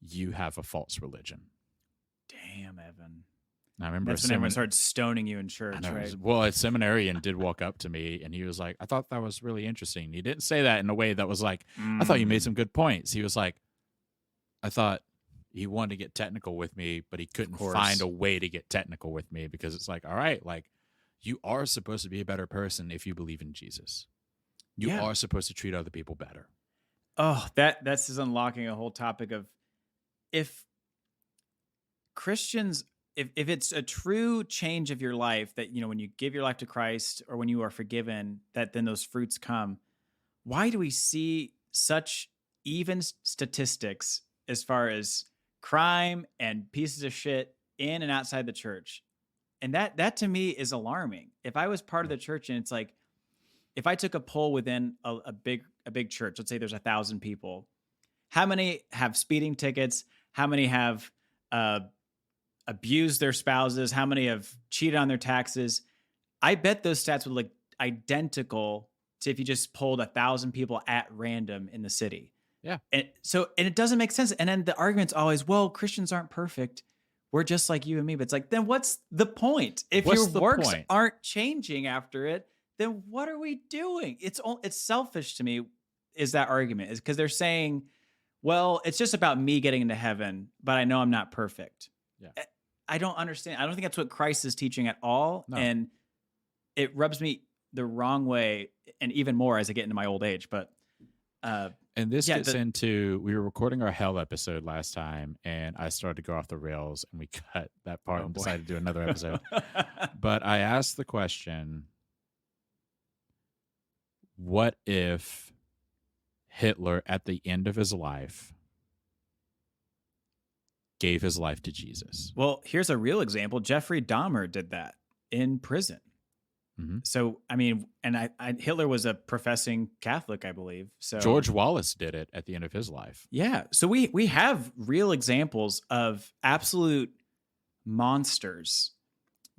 you have a false religion. Damn, Evan. I remember that's when everyone started stoning you in church, right? Well, a seminarian did walk up to me and he was like, I thought that was really interesting. He didn't say that in a way that was like, I thought you made some good points. He was like, I thought he wanted to get technical with me, but he couldn't find a way to get technical with me, because it's like, all right, like, you are supposed to be a better person if you believe in Jesus. You are supposed to treat other people better. Oh, that's just unlocking a whole topic of, if Christians, if it's a true change of your life, that, when you give your life to Christ or when you are forgiven, that then those fruits come. Why do we see such even statistics as far as crime and pieces of shit in and outside the church? And that to me is alarming. If I was part of the church, and it's like, if I took a poll within a big church, let's say there's 1,000 people, how many have speeding tickets? How many have abused their spouses? How many have cheated on their taxes? I bet those stats would look identical to if you just polled 1,000 people at random in the city. Yeah. And it doesn't make sense. And then the argument's always, well, Christians aren't perfect. We're just like you and me. But it's like, then what's the point? If your works aren't changing after it, then what are we doing? It's selfish to me, is that argument, is because they're saying, well, it's just about me getting into heaven, but I know I'm not perfect. Yeah. I don't understand. I don't think that's what Christ is teaching at all. No. And it rubs me the wrong way, and even more as I get into my old age. But and this gets into, we were recording our hell episode last time, and I started to go off the rails, and we cut that part and decided to do another episode. But I asked the question, what if Hitler, at the end of his life, gave his life to Jesus? Well, here's a real example. Jeffrey Dahmer did that in prison. Mm-hmm. So, I mean, and Hitler was a professing Catholic, I believe. So George Wallace did it at the end of his life. Yeah. So we have real examples of absolute monsters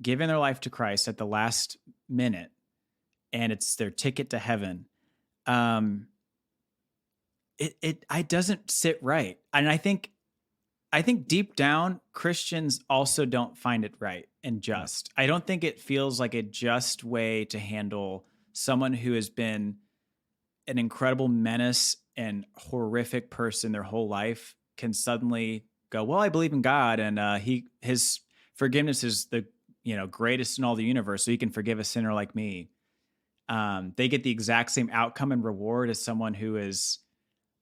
giving their life to Christ at the last minute, and it's their ticket to heaven. It doesn't sit right. And I think deep down, Christians also don't find it right and just. I don't think it feels like a just way to handle someone who has been an incredible menace and horrific person their whole life can suddenly go, well, I believe in God, and his forgiveness is the greatest in all the universe, so he can forgive a sinner like me. They get the exact same outcome and reward as someone who is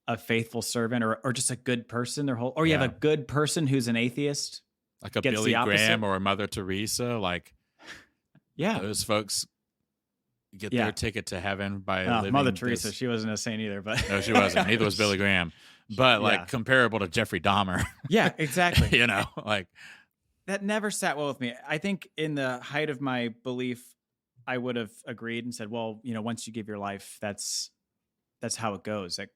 a faithful servant or just a good person their whole, or you have a good person who's an atheist. Like a Billy Graham or a Mother Teresa, like those folks get their ticket to heaven by living. Mother Teresa, she wasn't a saint either, but no, she wasn't. Neither was Billy Graham, but like comparable to Jeffrey Dahmer. Yeah, exactly. Like that never sat well with me. I think in the height of my belief, I would have agreed and said, well, once you give your life, that's how it goes. Like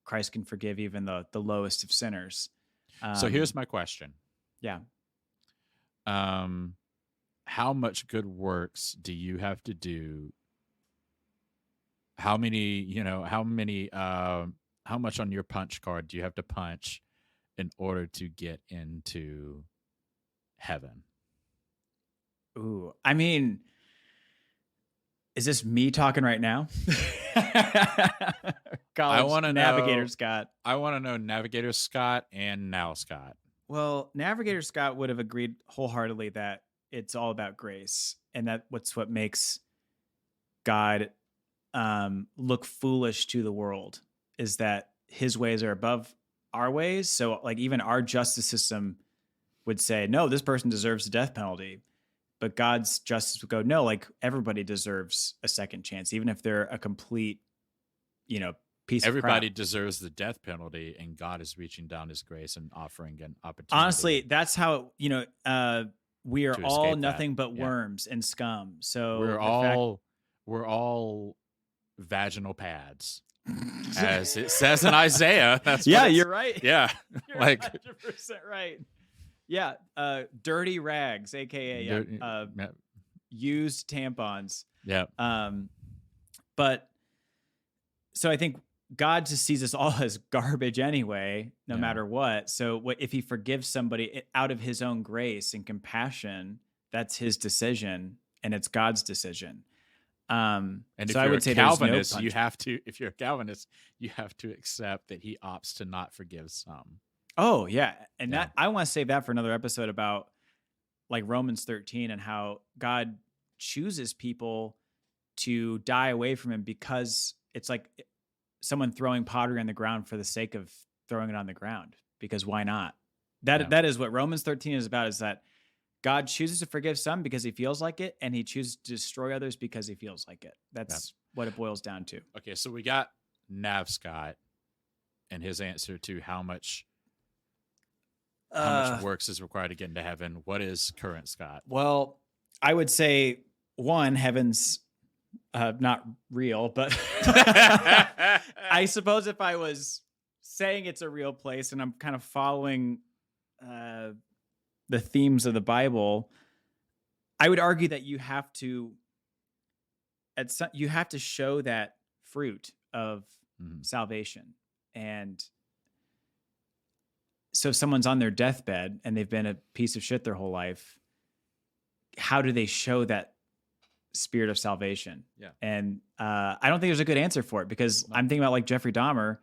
Christ can forgive even the lowest of sinners. So here's my question. Yeah. How much good works do you have to do? How much on your punch card do you have to punch in order to get into heaven? Ooh, I mean, is this me talking right now? I want to know Navigator Scott. I want to know Navigator Scott and now Scott. Well, Navigator Scott would have agreed wholeheartedly that it's all about grace, and that's what makes God look foolish to the world, is that his ways are above our ways. So like even our justice system would say, no, this person deserves the death penalty. But God's justice would go, no, like everybody deserves a second chance, even if they're a complete, piece Everybody of crap. deserves the death penalty, and God is reaching down his grace and offering an opportunity. Honestly, that's how, we are all nothing but worms and scum. So we're all vaginal pads. As it says in Isaiah. That's you're right. Yeah. You're 100% right. Yeah. Dirty rags, aka used tampons. Yeah. But so I think God just sees us all as garbage anyway, no matter what. So if he forgives somebody out of his own grace and compassion, that's his decision, and it's God's decision. And so if I you're would a say Calvinist, no you have to. If you're a Calvinist, you have to accept that he opts to not forgive some. Oh yeah, and that I want to save that for another episode about like Romans 13 and how God chooses people to die away from him because it's like someone throwing pottery on the ground for the sake of throwing it on the ground, because why not? That is what Romans 13 is about, is that God chooses to forgive some because he feels like it, and he chooses to destroy others because he feels like it. That's what it boils down to. Okay, so we got Nav Scott and his answer to how much works is required to get into heaven. What is current Scott? Well, I would say one, heaven's not real, but I suppose if I was saying it's a real place and I'm kind of following the themes of the Bible, I would argue that you have to show that fruit of salvation. And so if someone's on their deathbed and they've been a piece of shit their whole life, how do they show that spirit of salvation? Yeah. And I don't think there's a good answer for it, because I'm thinking about like Jeffrey Dahmer.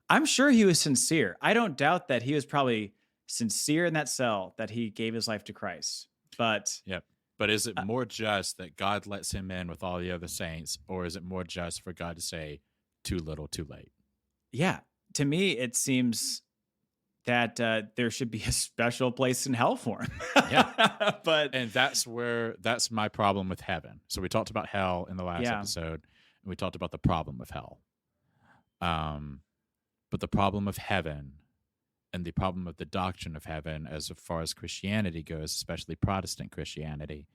I'm sure he was sincere. I don't doubt that he was probably sincere in that cell, that he gave his life to Christ. But but is it more just that God lets him in with all the other saints, or is it more just for God to say, too little, too late? Yeah. To me, it seems that there should be a special place in hell for him. And that's my problem with heaven. So we talked about hell in the last episode, and we talked about the problem of hell. But the problem of heaven and the problem of the doctrine of heaven, as far as Christianity goes, especially Protestant Christianity,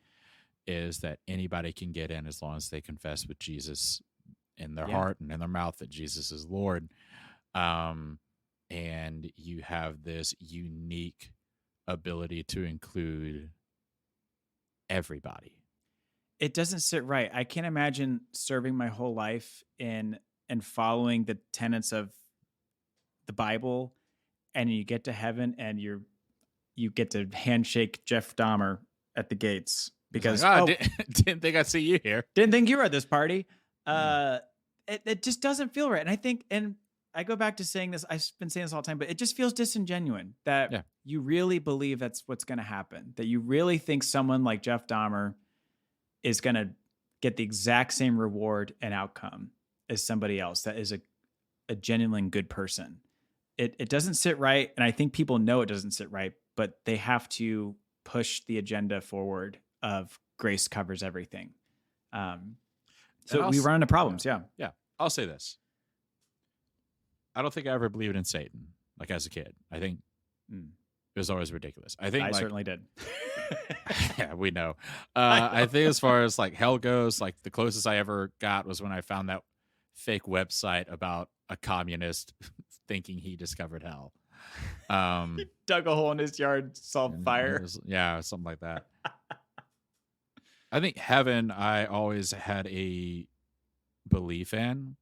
is that anybody can get in as long as they confess with Jesus in their heart and in their mouth that Jesus is Lord. And you have this unique ability to include everybody. It doesn't sit right. I can't imagine serving my whole life and following the tenets of the Bible, and you get to heaven and you get to handshake Jeff Dahmer at the gates because didn't think I'd see you here. Didn't think you were at this party. It just doesn't feel right. And I think, and I go back to saying this, I've been saying this all the time, but it just feels disingenuous that you really believe that's what's going to happen, that you really think someone like Jeff Dahmer is going to get the exact same reward and outcome as somebody else that is a genuinely good person. It doesn't sit right. And I think people know it doesn't sit right, but they have to push the agenda forward of grace covers everything. So we run into problems. Yeah. I'll say this. I don't think I ever believed in Satan, like as a kid. I think it was always ridiculous. I think I certainly did. Yeah, we know. I think as far as like hell goes, like the closest I ever got was when I found that fake website about a communist thinking he discovered hell. He dug a hole in his yard, saw fire. Something like that. I think heaven, I always had a belief in. And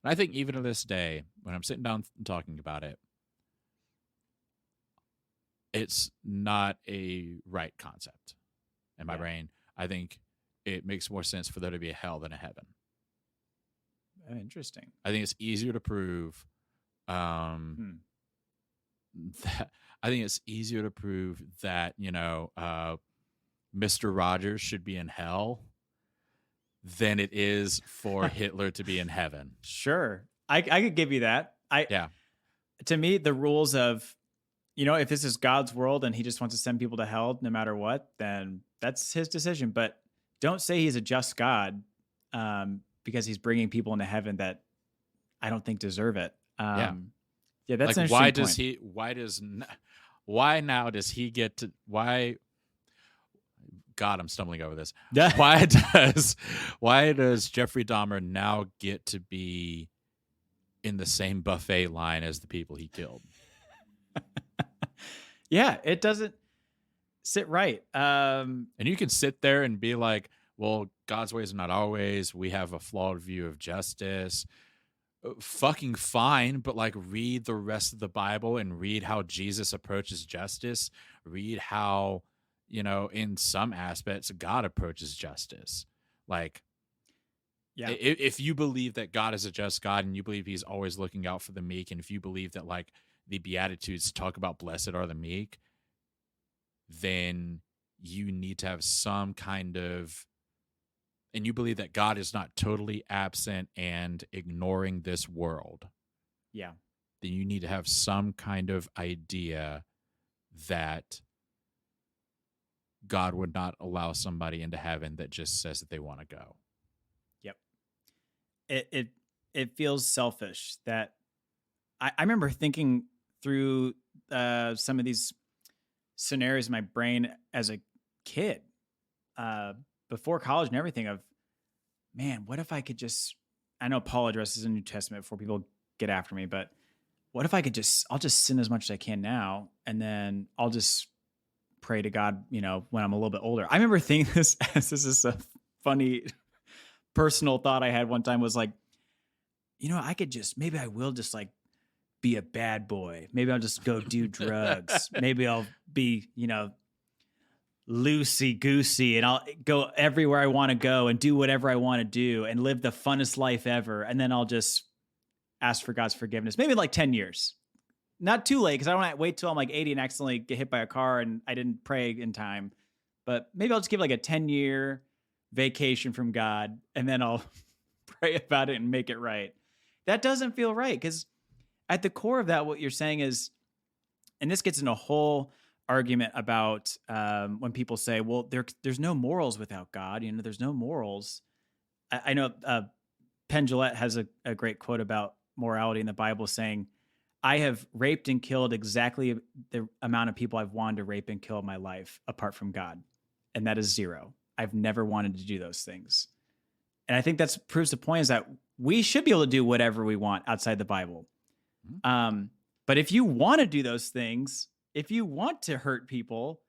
I think even to this day, when I'm sitting down and talking about it, it's not a right concept in my brain. I think it makes more sense for there to be a hell than a heaven. Interesting. I think it's easier to prove that I think it's easier to prove that, Mr. Rogers should be in hell than it is for Hitler to be in heaven. Sure. I could give you that. To me, the rules of, if this is God's world and he just wants to send people to hell no matter what, then that's his decision. But don't say he's a just God because he's bringing people into heaven that I don't think deserve it. That's like, an interesting point. Why now does he get to, God, I'm stumbling over this. Yeah. Why does Jeffrey Dahmer now get to be in the same buffet line as the people he killed? Yeah, it doesn't sit right. And you can sit there and be like, well, God's ways are not our ways. We have a flawed view of justice. Fucking fine, but like read the rest of the Bible and read how Jesus approaches justice. Read how, in some aspects, God approaches justice. Like, if you believe that God is a just God and you believe he's always looking out for the meek, and if you believe that like the Beatitudes talk about blessed are the meek, then you need to have some kind of, and you believe that God is not totally absent and ignoring this world. Yeah. Then you need to have some kind of idea that God would not allow somebody into heaven that just says that they want to go. Yep. It feels selfish that I remember thinking through some of these scenarios in my brain as a kid, before college and everything, of, man, what if I could just, I know Paul addresses the New Testament before people get after me, but what if I could I'll just sin as much as I can now, and then I'll just pray to God, when I'm a little bit older. I remember thinking this is a funny personal thought I had one time, was like, maybe I will just like be a bad boy. Maybe I'll just go do drugs. Maybe I'll be, loosey goosey, and I'll go everywhere I want to go and do whatever I want to do and live the funnest life ever. And then I'll just ask for God's forgiveness. Maybe like 10 years. Not too late, because I don't want to wait till I'm like 80 and accidentally get hit by a car and I didn't pray in time. But maybe I'll just give like a 10-year vacation from God, and then I'll pray about it and make it right. That doesn't feel right, because at the core of that, what you're saying is, and this gets into a whole argument about when people say, well, there's no morals without God. There's no morals. I know Penn Jillette has a great quote about morality in the Bible, saying, I have raped and killed exactly the amount of people I've wanted to rape and kill in my life apart from God. And that is 0. I've never wanted to do those things. And I think that proves the point, is that we should be able to do whatever we want outside the Bible. But if you want to do those things, if you want to hurt people,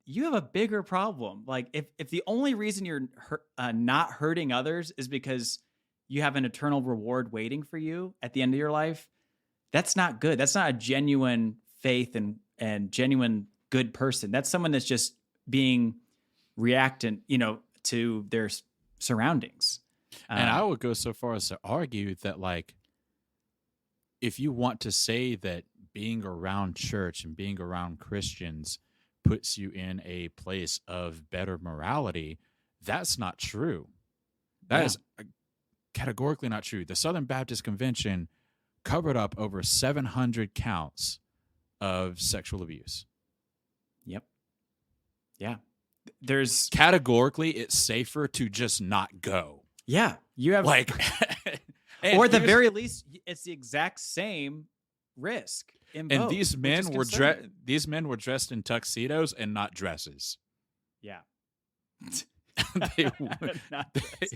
you have a bigger problem. Like if the only reason you're not hurting others is because you have an eternal reward waiting for you at the end of your life, that's not good. That's not a genuine faith and genuine good person. That's someone that's just being reactant, to their surroundings. And I would go so far as to argue that, like, if you want to say that being around church and being around Christians puts you in a place of better morality, that's not true. That is categorically not true. The Southern Baptist Convention covered up over 700 counts of sexual abuse. Yep. Yeah. There's categorically, it's safer to just not go. Yeah. You have like, or at the very least, it's the exact same risk. In both, these men were dressed in tuxedos and not dresses. Yeah.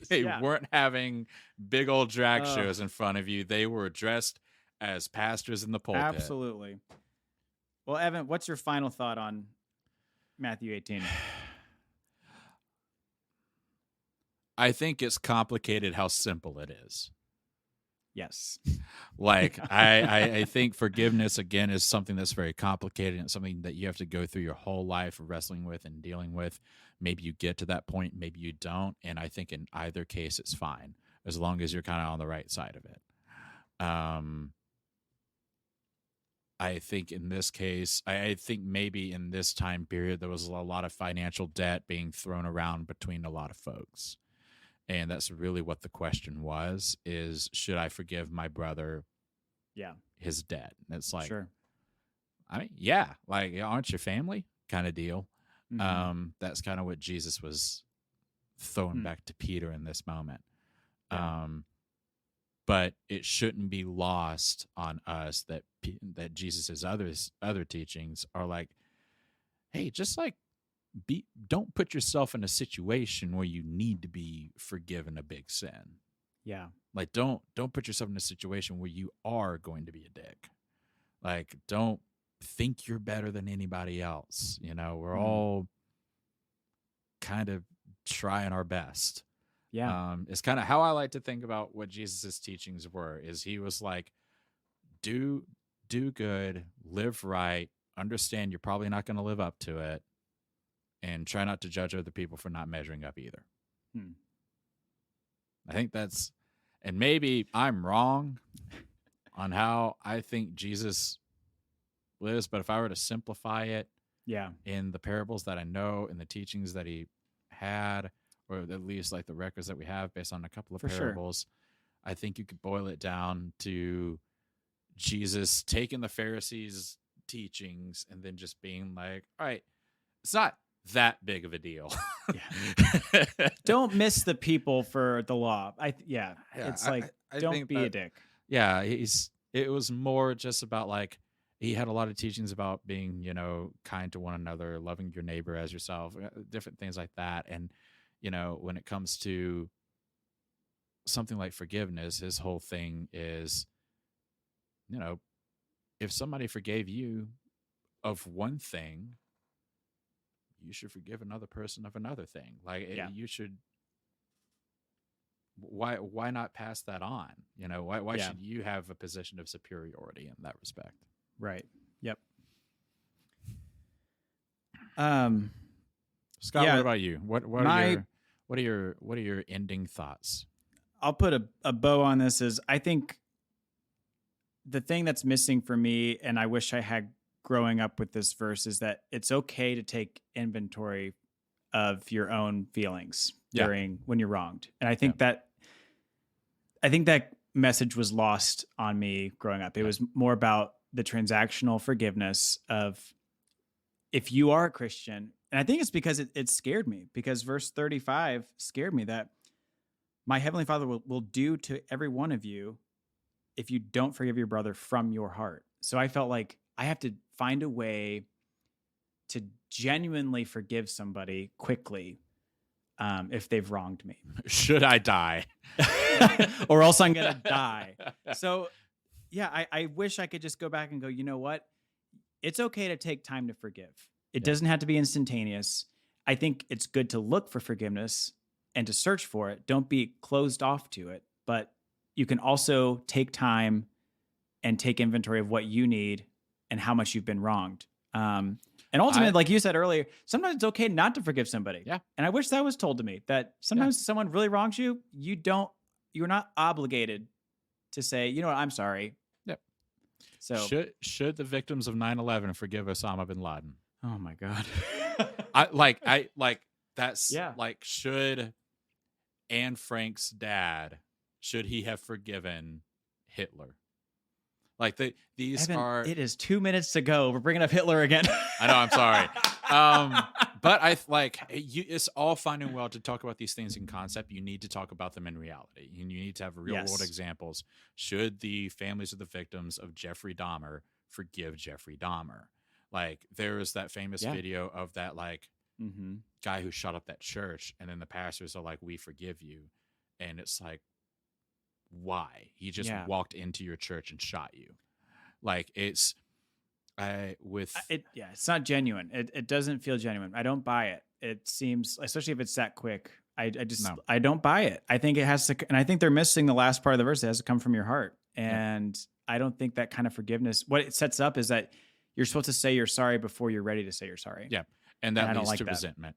they weren't having big old drag shows in front of you. They were dressed as pastors in the pulpit. Absolutely. Well, Evan, what's your final thought on Matthew 18? I think it's complicated how simple it is. Yes. Like, I think forgiveness, again, is something that's very complicated and something that you have to go through your whole life wrestling with and dealing with. Maybe you get to that point, maybe you don't. And I think in either case, it's fine, as long as you're kind of on the right side of it. I think in this case, I think maybe in this time period, there was a lot of financial debt being thrown around between a lot of folks. And that's really what the question was, is should I forgive my brother his debt? And it's like, sure. I mean, yeah, like, aren't your family kind of deal? Mm-hmm. That's kind of what Jesus was throwing back to Peter in this moment. Yeah. But it shouldn't be lost on us that Jesus's other teachings are like, hey, just like, don't put yourself in a situation where you need to be forgiven a big sin. Yeah. Like, don't put yourself in a situation where you are going to be a dick. Like, don't think you're better than anybody else. You know, we're all kind of trying our best. Yeah. It's kind of how I like to think about what Jesus's teachings were, is he was like, do good, live right, understand you're probably not going to live up to it, and try not to judge other people for not measuring up either. I think that's, and maybe I'm wrong on how I think Jesus lives, but if I were to simplify it in the parables that I know, in the teachings that he had, or at least like the records that we have based on a couple of parables, I think you could boil it down to Jesus taking the Pharisees' teachings and then just being like, all right, it's not that big of a deal. Don't miss the people for the law. It's like, don't be a dick. Yeah, it was more just about, like, he had a lot of teachings about being, you know, kind to one another, loving your neighbor as yourself, different things like that. And, you know, when it comes to something like forgiveness, his whole thing is, you know, if somebody forgave you of one thing, you should forgive another person of another thing. Like, you should. Why not pass that on? You know, why should you have a position of superiority in that respect? Right. Yep. Scott, what about you? What are your ending thoughts? I'll put a bow on this. Is I think the thing that's missing for me, and I wish I had growing up with this verse, is that it's okay to take inventory of your own feelings during when you're wronged. And I think that message was lost on me growing up. It was more about the transactional forgiveness of, if you are a Christian, and I think it's because it scared me, because verse 35 scared me, that my Heavenly Father will do to every one of you if you don't forgive your brother from your heart. So I felt like I have to find a way to genuinely forgive somebody quickly if they've wronged me. Should I die? Or else I'm going to die. So, yeah, I wish I could just go back and go, you know what? It's okay to take time to forgive. It doesn't have to be instantaneous. I think it's good to look for forgiveness and to search for it. Don't be closed off to it. But you can also take time and take inventory of what you need and how much you've been wronged. And ultimately, like you said earlier, sometimes it's okay not to forgive somebody. Yeah. And I wish that was told to me, that sometimes someone really wrongs you. You're not obligated to say, you know what, I'm sorry. Yep. So should the victims of 9/11 forgive Osama bin Laden? oh my God. Should Anne Frank's dad, should he have forgiven Hitler? Like these Evan, are. It is 2 minutes to go. We're bringing up Hitler again. I know. I'm sorry. But it's all fine and well to talk about these things in concept. You need to talk about them in reality. And you need to have real world examples. Should the families of the victims of Jeffrey Dahmer forgive Jeffrey Dahmer? Like, there was that famous video of that guy who shot up that church, and then the pastors are like, "We forgive you," and it's like, why? He just walked into your church and shot you. Like, it's it's not genuine. It doesn't feel genuine. I don't buy it. It seems, especially if it's that quick, I don't buy it. I think it has to, and I think they're missing the last part of the verse. It has to come from your heart. And I don't think that kind of forgiveness, what it sets up is that you're supposed to say you're sorry before you're ready to say you're sorry. Yeah. And that leads to resentment.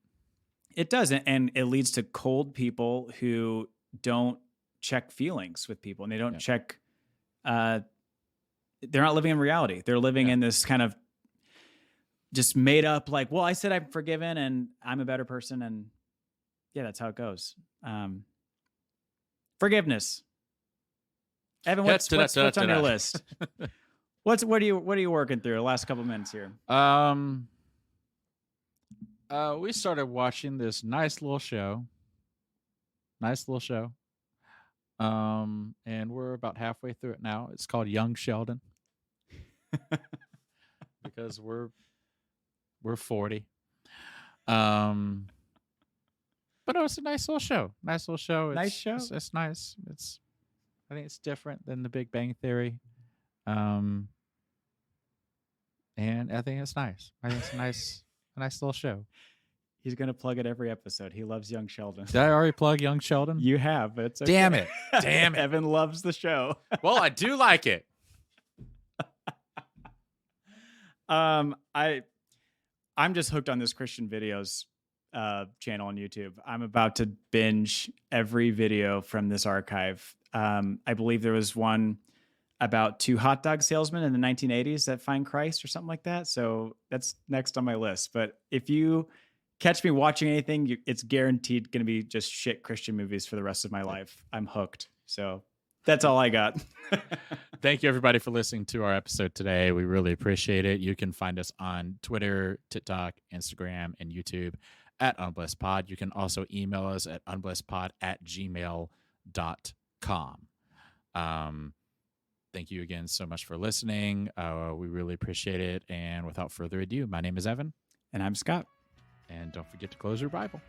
It doesn't. And it leads to cold people who don't check feelings with people, and they don't check, they're not living in reality. They're living in this kind of just made up, like, well, I said I'm forgiven and I'm a better person. And that's how it goes. Forgiveness. Evan, what's on your list? What are you working through the last couple minutes here? We started watching this nice little show. And we're about halfway through it now. It's called Young Sheldon. Because we're 40. But no, it's a nice little show. Nice show. It's nice. I think it's different than The Big Bang Theory. And I think it's nice. I think it's a nice little show. He's going to plug it every episode. He loves Young Sheldon. Did I already plug Young Sheldon? You have, but it's okay. Damn it. Evan loves the show. Well, I do like it. I'm just hooked on this Christian videos channel on YouTube. I'm about to binge every video from this archive. I believe there was one about 2 hot dog salesmen in the 1980s that find Christ or something like that. So that's next on my list. But if you catch me watching anything, it's guaranteed going to be just shit Christian movies for the rest of my life. I'm hooked. So that's all I got. Thank you, everybody, for listening to our episode today. We really appreciate it. You can find us on Twitter, TikTok, Instagram, and YouTube at UnblessedPod. You can also email us at unblessedpod@gmail.com. Thank you again so much for listening. We really appreciate it. And without further ado, my name is Evan. And I'm Scott. And don't forget to close your Bible.